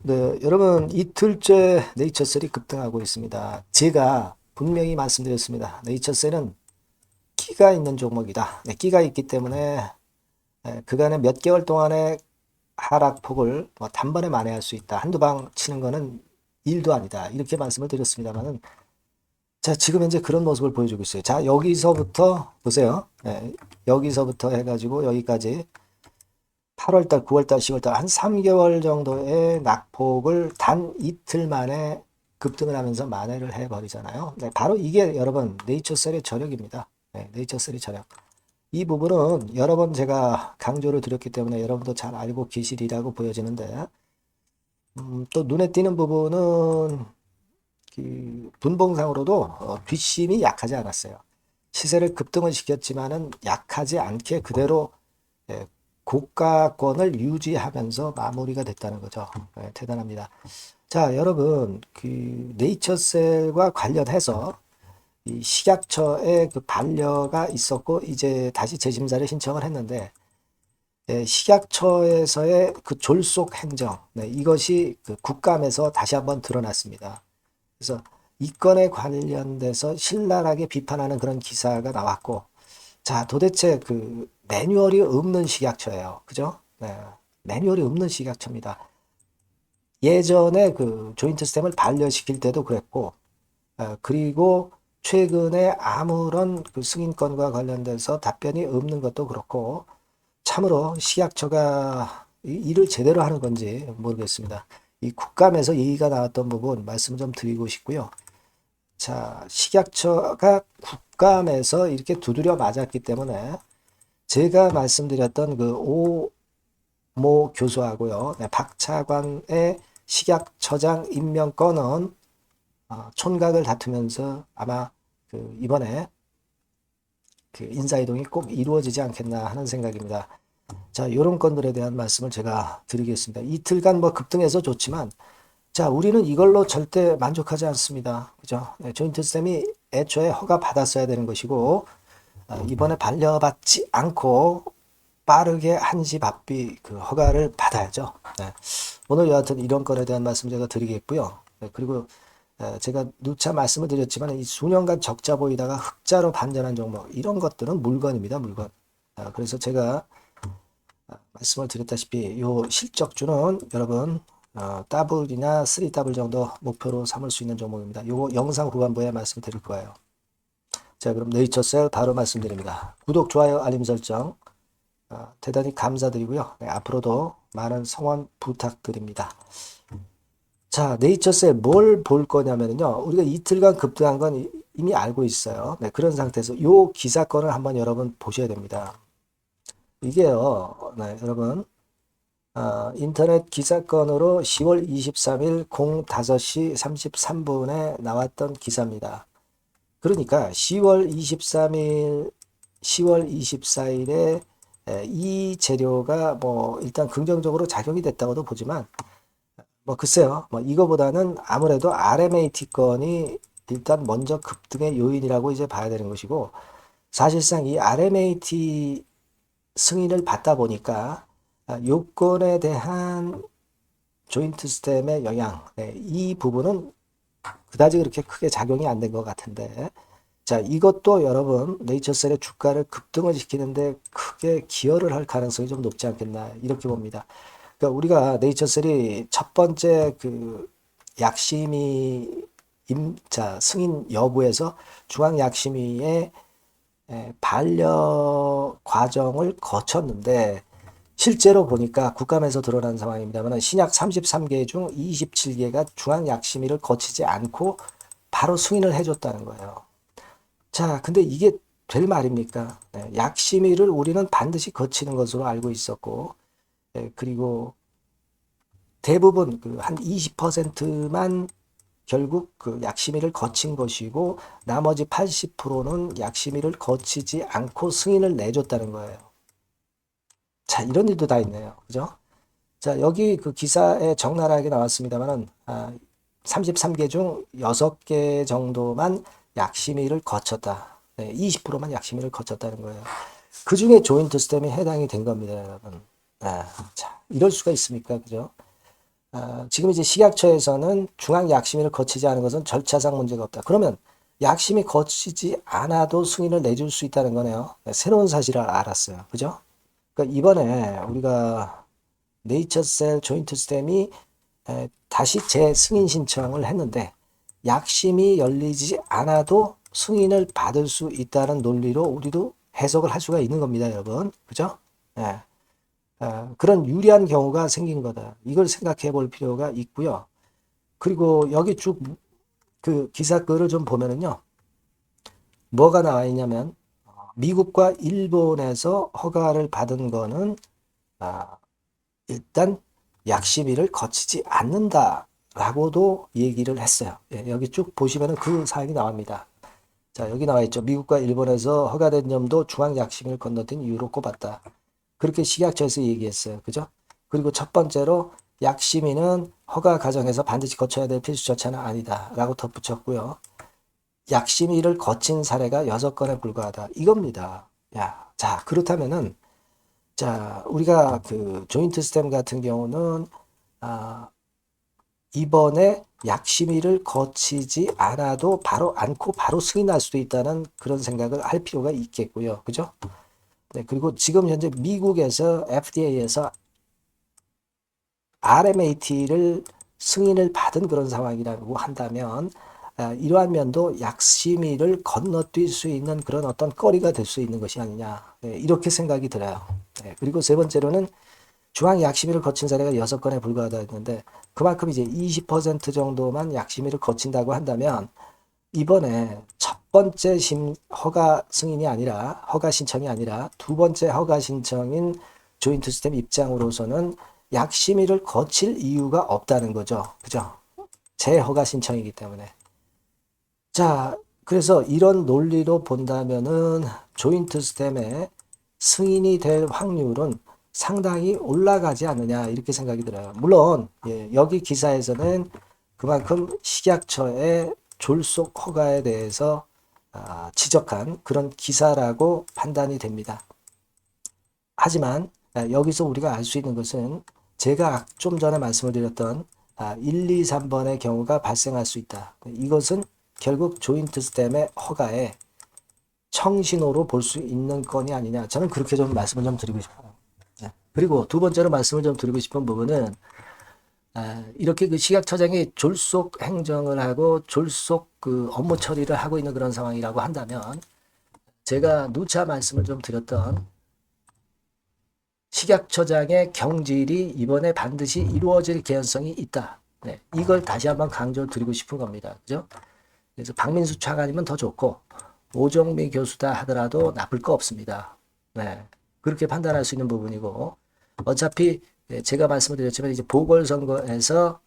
네, 여러분 이틀째 네이처셀이 급등하고 있습니다. 제가 분명히 말씀드렸습니다. 네이처셀은 끼가 있는 종목이다. 네, 끼가 있기 때문에 그간의 몇 개월 동안의 하락폭을 뭐 단번에 만회할 수 있다. 한두 방 치는 거는 일도 아니다. 이렇게 말씀을 드렸습니다만은 자, 지금 현재 그런 모습을 보여주고 있어요. 자, 여기서부터 보세요. 여기서부터 해가지고 여기까지 8월달, 9월달, 10월달 한 3개월 정도의 낙폭을 단 이틀 만에 급등을 하면서 만회를 해버리잖아요. 네, 바로 이게 여러분 네이처셀의 저력입니다. 네, 네이처셀의 저력. 이 부분은 여러 번 제가 강조를 드렸기 때문에 여러분도 잘 알고 계시리라고 보여지는데 또 눈에 띄는 부분은 그 분봉상으로도 뒷심이 약하지 않았어요. 시세를 급등을 시켰지만은 약하지 않게 그대로 예, 고가권을 유지하면서 마무리가 됐다는 거죠. 대단합니다. 자, 여러분, 그 네이처셀과 관련해서 이 식약처에 그 반려가 있었고 이제 다시 재심사를 신청을 했는데 식약처에서의 그 졸속 행정, 네, 이것이 그 국감에서 다시 한번 드러났습니다. 그래서 이 건에 관련돼서 신랄하게 비판하는 그런 기사가 나왔고 자, 도대체 그 매뉴얼이 없는 식약처예요. 그죠? 네. 매뉴얼이 없는 식약처입니다. 예전에 그 조인트 스템을 반려시킬 때도 그랬고, 그리고 최근에 아무런 그 승인권과 관련돼서 답변이 없는 것도 그렇고, 참으로 식약처가 일을 제대로 하는 건지 모르겠습니다. 이 국감에서 얘기가 나왔던 부분 말씀 좀 드리고 싶고요. 자, 식약처가 국감에서 이렇게 두드려 맞았기 때문에 제가 말씀드렸던 그 오모 교수하고요. 네, 박차관의 식약처장 임명 건은 촌각을 다투면서 아마 그 이번에 그 인사이동이 꼭 이루어지지 않겠나 하는 생각입니다. 자, 이런 건들에 대한 말씀을 제가 드리겠습니다. 이틀간 뭐 급등해서 좋지만 자, 우리는 이걸로 절대 만족하지 않습니다. 그죠? 네, 조인트 쌤이 애초에 허가 받았어야 되는 것이고 이번에 반려받지 않고 빠르게 한시 바삐 그 허가를 받아야죠. 네. 오늘 여하튼 이런 건에 대한 말씀 제가 드리겠고요. 네. 그리고 제가 누차 말씀을 드렸지만 이 수년간 적자 보이다가 흑자로 반전한 종목 이런 것들은 물건입니다. 물건. 그래서 제가 말씀을 드렸다시피 요 실적주는 여러분 더블이나 3더블 정도 목표로 삼을 수 있는 종목입니다. 요거 영상 후반부에 말씀드릴 거예요. 자, 그럼 네이처셀 바로 말씀드립니다. 구독, 좋아요, 알림 설정 대단히 감사드리고요. 네, 앞으로도 많은 성원 부탁드립니다. 자, 네이처셀 뭘 볼 거냐면요. 우리가 이틀간 급등한 건 이미 알고 있어요. 네, 그런 상태에서 요 기사건을 한번 여러분 보셔야 됩니다. 이게요, 네, 여러분, 인터넷 기사건으로 10월 23일 05시 33분에 나왔던 기사입니다. 그러니까 10월 23일, 10월 24일에 이 재료가 뭐 일단 긍정적으로 작용이 됐다고도 보지만 뭐 글쎄요. 뭐 이거보다는 아무래도 RMAT 건이 일단 먼저 급등의 요인이라고 이제 봐야 되는 것이고 사실상 이 RMAT 승인을 받다 보니까 요건에 대한 조인트 스템의 영향, 네, 이 부분은 그다지 그렇게 크게 작용이 안 된 것 같은데 자, 이것도 여러분 네이처셀의 주가를 급등을 시키는데 크게 기여를 할 가능성이 좀 높지 않겠나 이렇게 봅니다. 그러니까 우리가 네이처셀이 첫 번째 그 약심위 임자 승인 여부에서 중앙약심위의 반려 과정을 거쳤는데 실제로 보니까 국감에서 드러난 상황입니다만 신약 33개 중 27개가 중앙약심위를 거치지 않고 바로 승인을 해줬다는 거예요. 자, 근데 이게 될 말입니까? 약심위를 우리는 반드시 거치는 것으로 알고 있었고, 그리고 대부분 그 한 20%만 결국 그 약심위를 거친 것이고, 나머지 80%는 약심위를 거치지 않고 승인을 내줬다는 거예요. 자, 이런 일도 다 있네요. 그죠? 자, 여기 그 기사에 적나라하게 나왔습니다만은, 33개 중 6개 정도만 약심위를 거쳤다. 네, 20%만 약심위를 거쳤다는 거예요. 그 중에 조인트 스템이 해당이 된 겁니다, 여러분. 자, 이럴 수가 있습니까? 그죠? 지금 이제 식약처에서는 중앙 약심위를 거치지 않은 것은 절차상 문제가 없다. 그러면 약심이 거치지 않아도 승인을 내줄 수 있다는 거네요. 새로운 사실을 알았어요. 그죠? 그러니까 이번에 우리가 네이처셀 조인트 스템이 다시 재승인 신청을 했는데 약심이 열리지 않아도 승인을 받을 수 있다는 논리로 우리도 해석을 할 수가 있는 겁니다, 여러분. 그죠? 예. 그런 유리한 경우가 생긴 거다. 이걸 생각해 볼 필요가 있고요. 그리고 여기 쭉 그 기사 글을 좀 보면은요. 뭐가 나와 있냐면 미국과 일본에서 허가를 받은 거는 일단 약심위를 거치지 않는다라고도 얘기를 했어요. 예, 여기 쭉 보시면은 그 사항이 나옵니다. 자, 여기 나와 있죠. 미국과 일본에서 허가된 점도 중앙 약심위를 건너뛴 이유로 꼽았다. 그렇게 식약처에서 얘기했어요. 그죠? 그리고 첫 번째로 약심위는 허가 과정에서 반드시 거쳐야 될 필수 절차는 아니다. 라고 덧붙였고요. 약심위를 거친 사례가 6건에 불과하다. 이겁니다. 야, 자, 그렇다면은, 자, 우리가 그 조인트 스템 같은 경우는, 이번에 약심위를 거치지 않아도 바로 않고 바로 승인할 수도 있다는 그런 생각을 할 필요가 있겠고요. 그죠? 네, 그리고 지금 현재 미국에서 FDA에서 RMAT를 승인을 받은 그런 상황이라고 한다면 이러한 면도 약심위를 건너뛸 수 있는 그런 어떤 거리가 될 수 있는 것이 아니냐 네, 이렇게 생각이 들어요. 네, 그리고 세 번째로는 중앙 약심위를 거친 사례가 6건에 불과하다 했는데 그만큼 이제 20% 정도만 약심위를 거친다고 한다면 이번에 첫 번째 허가 승인이 아니라 허가 신청이 아니라 두 번째 허가 신청인 조인트 시스템 입장으로서는 약심위를 거칠 이유가 없다는 거죠. 그죠? 재허가 신청이기 때문에. 자, 그래서 이런 논리로 본다면은 조인트 스템의 승인이 될 확률은 상당히 올라가지 않느냐 이렇게 생각이 들어요. 물론 예, 여기 기사에서는 그만큼 식약처의 졸속 허가에 대해서 지적한 그런 기사라고 판단이 됩니다. 하지만 여기서 우리가 알 수 있는 것은 제가 좀 전에 말씀을 드렸던 1, 2, 3번의 경우가 발생할 수 있다. 이것은 결국 조인트 스템의 허가에 청신호로 볼 수 있는 건이 아니냐. 저는 그렇게 좀 말씀을 좀 드리고 싶어요. 그리고 두 번째로 말씀을 좀 드리고 싶은 부분은 이렇게 그 식약처장이 졸속 행정을 하고 졸속 그 업무 처리를 하고 있는 그런 상황이라고 한다면 제가 누차 말씀을 좀 드렸던 식약처장의 경질이 이번에 반드시 이루어질 개연성이 있다. 네, 이걸 다시 한번 강조드리고 싶은 겁니다. 그죠? 그래서 박민수 차관이면 더 좋고 오정미 교수다 하더라도 나쁠 거 없습니다. 네, 그렇게 판단할 수 있는 부분이고 어차피 제가 말씀을 드렸지만 이제 보궐선거에서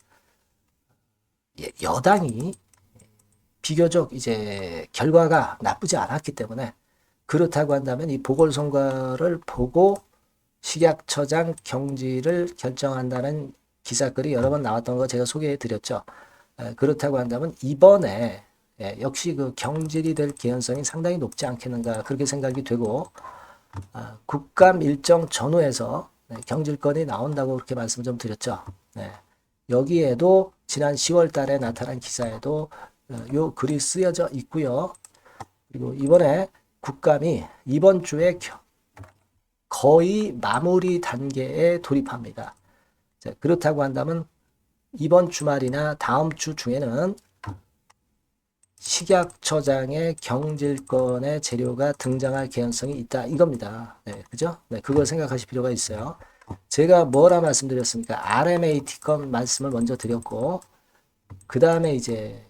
여당이 비교적 이제 결과가 나쁘지 않았기 때문에 그렇다고 한다면 이 보궐선거를 보고 식약처장 경질을 결정한다는 기사글이 여러 번 나왔던 거 제가 소개해 드렸죠. 그렇다고 한다면 이번에 역시 그 경질이 될 개연성이 상당히 높지 않겠는가 그렇게 생각이 되고 국감 일정 전후에서 경질권이 나온다고 그렇게 말씀 좀 드렸죠. 여기에도 지난 10월 달에 나타난 기사에도 요 글이 쓰여져 있고요. 그리고 이번에 국감이 이번 주에 거의 마무리 단계에 돌입합니다. 자, 그렇다고 한다면 이번 주말이나 다음 주 중에는 식약처장의 경질권의 재료가 등장할 개연성이 있다 이겁니다. 네, 그죠? 네, 그걸 생각하실 필요가 있어요. 제가 뭐라 말씀드렸습니까? RMAT 건 말씀을 먼저 드렸고 그 다음에 이제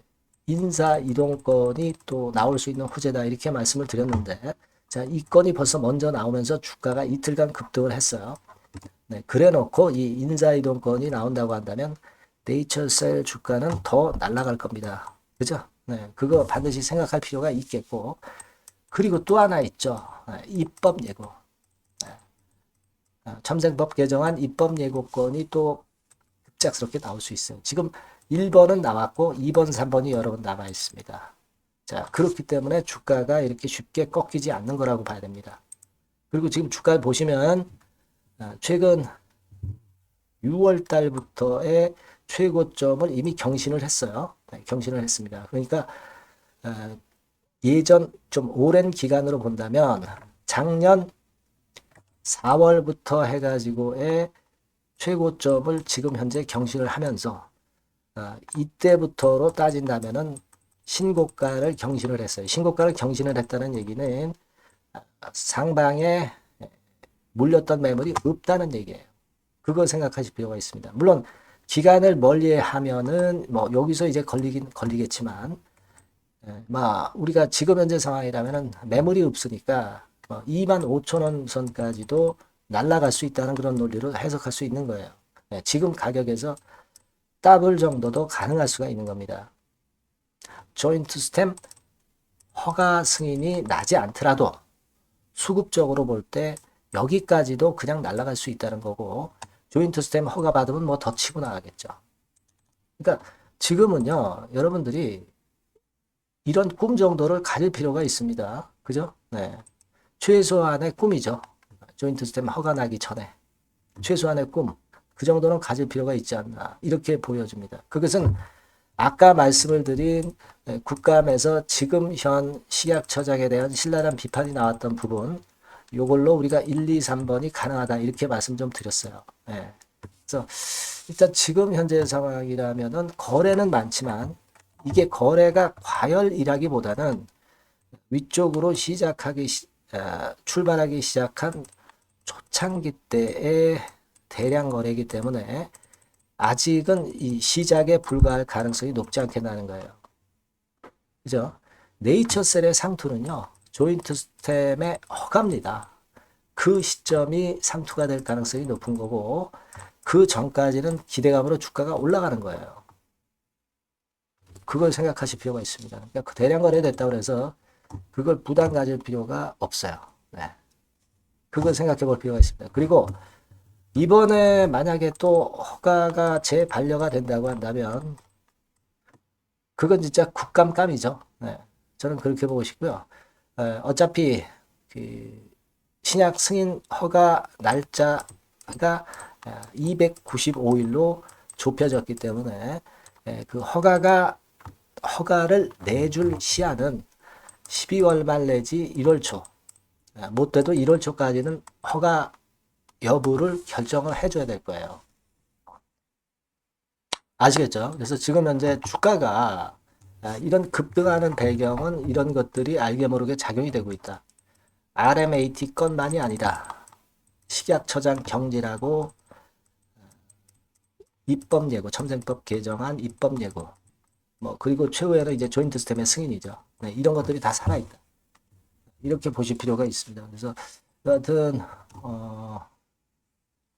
인사 이동권이 또 나올 수 있는 호재다 이렇게 말씀을 드렸는데 자, 이 건이 벌써 먼저 나오면서 주가가 이틀간 급등을 했어요. 네, 그래 놓고 이 인사 이동권이 나온다고 한다면 네이처셀 주가는 더 날아갈 겁니다. 그죠? 네, 그거 반드시 생각할 필요가 있겠고 그리고 또 하나 있죠. 입법 예고. 첨생법 개정안 입법 예고권이 또 급작스럽게 나올 수 있어요. 지금 1번은 나왔고 2번, 3번이 여러 번 남아 있습니다. 자, 그렇기 때문에 주가가 이렇게 쉽게 꺾이지 않는 거라고 봐야 됩니다. 그리고 지금 주가를 보시면 최근 6월 달부터의 최고점을 이미 경신을 했어요. 네, 경신을 했습니다. 그러니까 예전 좀 오랜 기간으로 본다면 작년 4월부터 해가지고의 최고점을 지금 현재 경신을 하면서 이때부터로 따진다면은 신고가를 경신을 했어요. 신고가를 경신을 했다는 얘기는 상방에 물렸던 매물이 없다는 얘기예요. 그걸 생각하실 필요가 있습니다. 물론 기간을 멀리하면은 뭐 여기서 이제 걸리겠지만 우리가 지금 현재 상황이라면은 매물이 없으니까 25,000원 선까지도 날아갈 수 있다는 그런 논리로 해석할 수 있는 거예요. 지금 가격에서 더블 정도도 가능할 수가 있는 겁니다. 조인트 스템 허가 승인이 나지 않더라도 수급적으로 볼 때 여기까지도 그냥 날아갈 수 있다는 거고, 조인트 스템 허가 받으면 뭐 더 치고 나가겠죠. 그러니까 지금은요, 여러분들이 이런 꿈 정도를 가질 필요가 있습니다. 그죠? 네. 최소한의 꿈이죠. 조인트 스템 허가 나기 전에. 최소한의 꿈. 그 정도는 가질 필요가 있지 않나. 이렇게 보여집니다. 그것은 아까 말씀을 드린 국감에서 지금 현 식약처장에 대한 신랄한 비판이 나왔던 부분, 요걸로 우리가 1, 2, 3번이 가능하다. 이렇게 말씀 좀 드렸어요. 네. 그래서 일단 지금 현재 상황이라면은 거래는 많지만 이게 거래가 과열이라기보다는 위쪽으로 출발하기 시작한 초창기 때의 대량 거래이기 때문에 아직은 이 시작에 불과할 가능성이 높지 않겠다는 거예요. 그죠? 네이처셀의 상투는요, 조인트 스템의 허가입니다. 그 시점이 상투가 될 가능성이 높은 거고, 그 전까지는 기대감으로 주가가 올라가는 거예요. 그걸 생각하실 필요가 있습니다. 그러니까 그 대량 거래됐다고 해서 그걸 부담 가질 필요가 없어요. 네. 그걸 생각해 볼 필요가 있습니다. 그리고 이번에 만약에 또 허가가 재반려가 된다고 한다면 그건 진짜 국감감이죠. 네. 저는 그렇게 보고 싶고요. 어차피 그 신약 승인 허가 날짜가 295일로 좁혀졌기 때문에 그 허가를 내줄 시한은 12월 말 내지 1월 초, 못돼도 1월 초까지는 허가 여부를 결정을 해줘야 될 거예요. 아시겠죠? 그래서 지금 현재 주가가 이런 급등하는 배경은 이런 것들이 알게 모르게 작용이 되고 있다. RMAT 건만이 아니다. 식약처장 경질하고 입법 예고, 첨생법 개정안 입법 예고, 그리고 최후에는 이제 조인트 스템의 승인이죠. 네, 이런 것들이 다 살아있다. 이렇게 보실 필요가 있습니다. 그래서 여하튼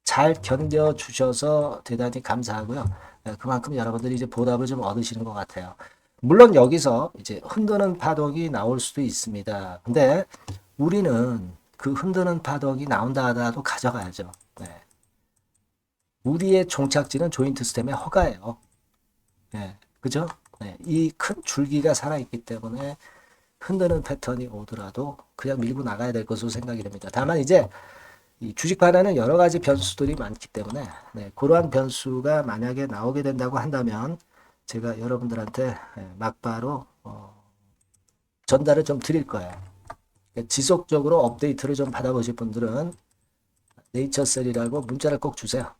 잘 견뎌주셔서 대단히 감사하고요. 그만큼 여러분들이 이제 보답을 좀 얻으시는 것 같아요. 물론 여기서 이제 흔드는 파동이 나올 수도 있습니다. 근데 우리는 그 흔드는 파동이 나온다 하더라도 가져가야죠. 네. 우리의 종착지는 조인트 스템의 허가예요. 네. 그죠? 네. 이 큰 줄기가 살아있기 때문에 흔드는 패턴이 오더라도 그냥 밀고 나가야 될 것으로 생각이 됩니다. 다만 이제 이 주식판에는 여러 가지 변수들이 많기 때문에 그러한 변수가 만약에 나오게 된다고 한다면 제가 여러분들한테 막바로 전달을 좀 드릴 거예요. 지속적으로 업데이트를 좀 받아보실 분들은 네이처셀이라고 문자를 꼭 주세요.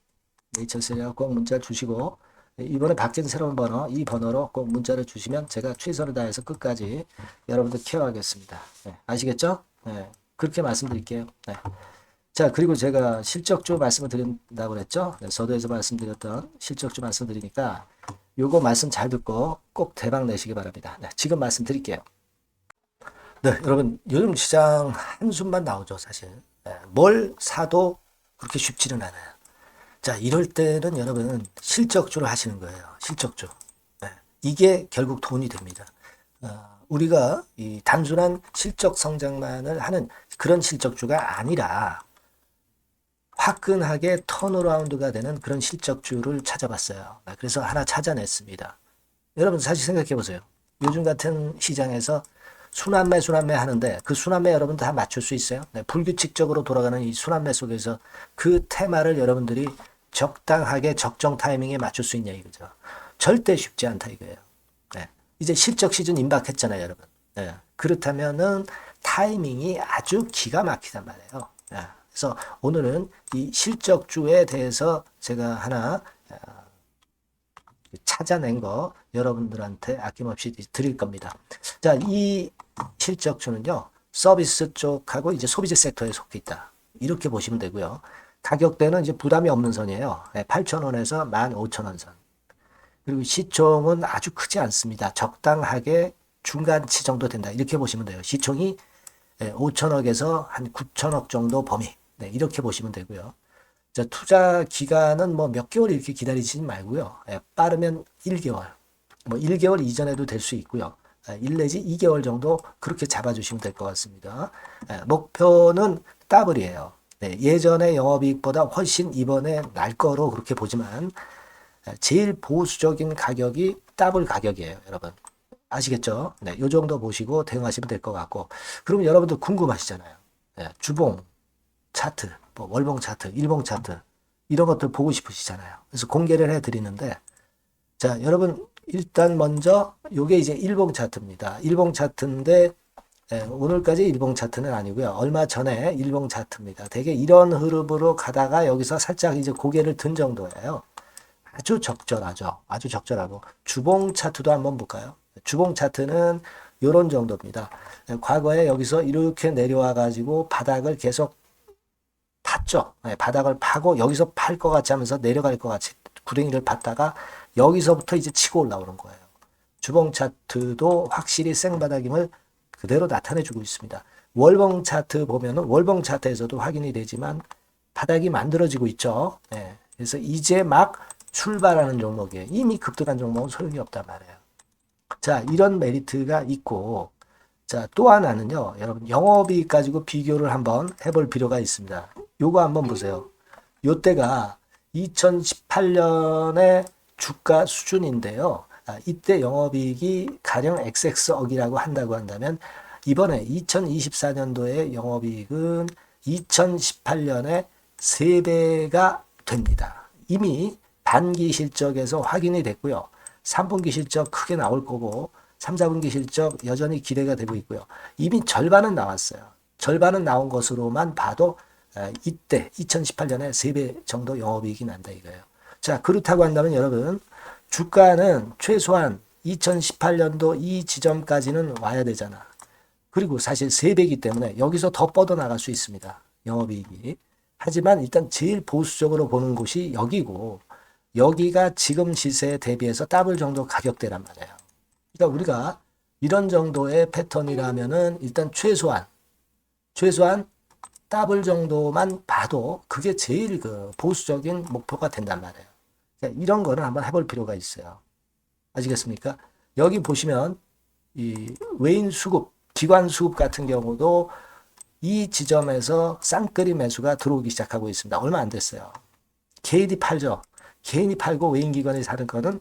네이처셀이라고 꼭 문자를 주시고 이번에 바뀐 새로운 번호, 이 번호로 꼭 문자를 주시면 제가 최선을 다해서 끝까지 여러분들 케어하겠습니다. 아시겠죠? 그렇게 말씀드릴게요. 자, 그리고 제가 실적주 말씀을 드린다고 그랬죠? 서두에서 말씀드렸던 실적주 말씀드리니까 요거 말씀 잘 듣고 꼭 대박 내시기 바랍니다. 지금 말씀드릴게요. 네, 여러분 요즘 시장 한숨만 나오죠, 사실. 뭘 사도 그렇게 쉽지는 않아요. 자, 이럴 때는 여러분은 실적주를 하시는 거예요. 실적주. 이게 결국 돈이 됩니다. 우리가 이 단순한 실적 성장만을 하는 그런 실적주가 아니라 화끈하게 턴어라운드가 되는 그런 실적주를 찾아봤어요. 그래서 하나 찾아냈습니다. 여러분 사실 생각해 보세요. 요즘 같은 시장에서 순환매 하는데 그 순환매 여러분 다 맞출 수 있어요? 불규칙적으로 돌아가는 이 순환매 속에서 그 테마를 여러분들이 적당하게 적정 타이밍에 맞출 수 있냐 이거죠. 절대 쉽지 않다 이거예요. 네. 이제 실적 시즌 임박했잖아요, 여러분. 네. 그렇다면은 타이밍이 아주 기가 막히단 말이에요. 네. 그래서 오늘은 이 실적주에 대해서 제가 하나 찾아낸 거 여러분들한테 아낌없이 드릴 겁니다. 자, 이 실적주는요, 서비스 쪽하고 이제 소비재 섹터에 속해 있다. 이렇게 보시면 되고요. 가격대는 이제 부담이 없는 선이에요. 8,000원에서 15,000원 선. 그리고 시총은 아주 크지 않습니다. 적당하게 중간치 정도 된다. 이렇게 보시면 돼요. 시총이 5천억에서 한 9천억 정도 범위. 네, 이렇게 보시면 되고요. 자, 투자 기간은 뭐 몇 개월 이렇게 기다리지 말고요. 빠르면 1개월, 뭐 1개월 이전에도 될 수 있고요. 1 내지 2개월 정도 그렇게 잡아주시면 될 것 같습니다. 목표는 더블이에요. 네, 예전의 영업이익보다 훨씬 이번에 날 거로 그렇게 보지만 제일 보수적인 가격이 더블 가격이에요, 여러분. 아시겠죠? 네, 요 정도 보시고 대응하시면 될 것 같고. 그럼 여러분들 궁금하시잖아요. 네, 주봉 차트, 뭐 월봉 차트, 일봉 차트 이런 것들 보고 싶으시잖아요. 그래서 공개를 해드리는데, 자, 여러분 일단 먼저 요게 이제 일봉 차트입니다. 일봉 차트인데 오늘까지 일봉 차트는 아니고요. 얼마 전에 일봉 차트입니다. 되게 이런 흐름으로 가다가 여기서 살짝 이제 고개를 든 정도예요. 아주 적절하죠. 아주 적절하고. 주봉 차트도 한번 볼까요? 주봉 차트는 이런 정도입니다. 과거에 여기서 이렇게 내려와 가지고 바닥을 계속 팠죠. 바닥을 파고 여기서 팔 것 같이 하면서 내려갈 것 같이 구덩이를 팠다가 여기서부터 이제 치고 올라오는 거예요. 주봉 차트도 확실히 생바닥임을 그대로 나타내주고 있습니다. 월봉 차트 보면은 월봉 차트에서도 확인이 되지만 바닥이 만들어지고 있죠. 네. 그래서 이제 막 출발하는 종목이에요. 이미 급등한 종목은 소용이 없단 말이에요. 자, 이런 메리트가 있고, 자, 또 하나는요, 여러분, 영업이익 가지고 비교를 한번 해볼 필요가 있습니다. 요거 한번 보세요. 요때가 2018년의 주가 수준인데요. 이때 영업이익이 가령 XX억이라고 한다고 한다면, 이번에 2024년도의 영업이익은 2018년에 3배가 됩니다. 이미 단기 실적에서 확인이 됐고요. 3분기 실적 크게 나올 거고 3, 4분기 실적 여전히 기대가 되고 있고요. 이미 절반은 나왔어요. 절반은 나온 것으로만 봐도 이때 2018년에 3배 정도 영업이익이 난다 이거예요. 자, 그렇다고 한다면 여러분 주가는 최소한 2018년도 이 지점까지는 와야 되잖아. 그리고 사실 3배이기 때문에 여기서 더 뻗어나갈 수 있습니다. 영업이익이. 하지만 일단 제일 보수적으로 보는 곳이 여기고 여기가 지금 시세에 대비해서 더블 정도 가격대란 말이에요. 그러니까 우리가 이런 정도의 패턴이라면은 일단 최소한 더블 정도만 봐도 그게 제일 그 보수적인 목표가 된단 말이에요. 그러니까 이런 거는 한번 해볼 필요가 있어요. 아시겠습니까? 여기 보시면 이 외인 수급, 기관 수급 같은 경우도 이 지점에서 쌍끌이 매수가 들어오기 시작하고 있습니다. 얼마 안 됐어요. 개인이 팔죠. 개인이 팔고 외인기관이 사는 거는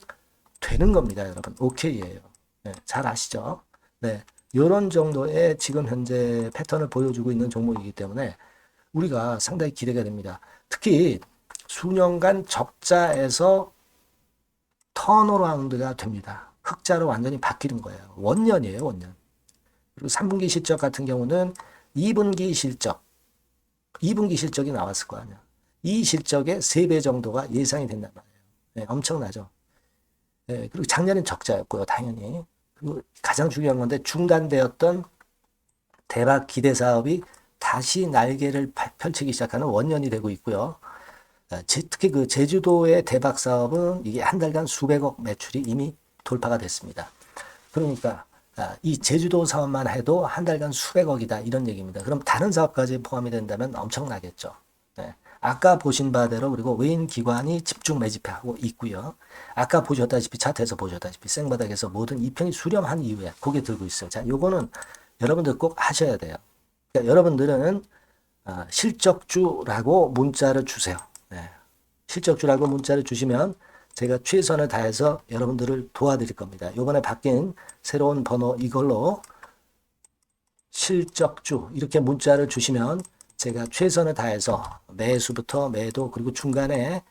되는 겁니다, 여러분. 오케이예요. 네, 잘 아시죠? 네, 이런 정도의 지금 현재 패턴을 보여주고 있는 종목이기 때문에 우리가 상당히 기대가 됩니다. 특히 수년간 적자에서 턴어라운드가 됩니다. 흑자로 완전히 바뀌는 거예요. 원년이에요, 원년. 그리고 3분기 실적 같은 경우는 2분기 실적이 나왔을 거 아니야. 이 실적의 3배 정도가 예상이 된단 말이에요. 네, 엄청나죠. 네, 그리고 작년엔 적자였고요, 당연히. 그리고 가장 중요한 건데 중단되었던 대박 기대 사업이 다시 날개를 펼치기 시작하는 원년이 되고 있고요. 특히 그 제주도의 대박 사업은 이게 한 달간 수백억 매출이 이미 돌파가 됐습니다. 그러니까 이 제주도 사업만 해도 한 달간 수백억이다 이런 얘기입니다. 그럼 다른 사업까지 포함이 된다면 엄청나겠죠. 네. 아까 보신 바대로 그리고 외인 기관이 집중 매집하고 있고요. 아까 보셨다시피 차트에서 보셨다시피 생바닥에서 모든 이평이 수렴한 이후에 고개 들고 있어요. 자, 요거는 여러분들 꼭 하셔야 돼요. 그러니까 여러분들은 실적주라고 문자를 주세요. 네. 실적주라고 문자를 주시면 제가 최선을 다해서 여러분들을 도와드릴 겁니다. 요번에 바뀐 새로운 번호 이걸로 실적주 이렇게 문자를 주시면 제가 최선을 다해서 매수부터 매도 그리고 중간에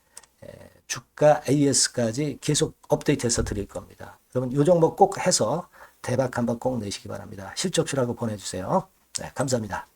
주가 AS까지 계속 업데이트해서 드릴 겁니다. 여러분 이 종목 꼭 해서 대박 한번 꼭 내시기 바랍니다. 실적주라고 보내주세요. 네, 감사합니다.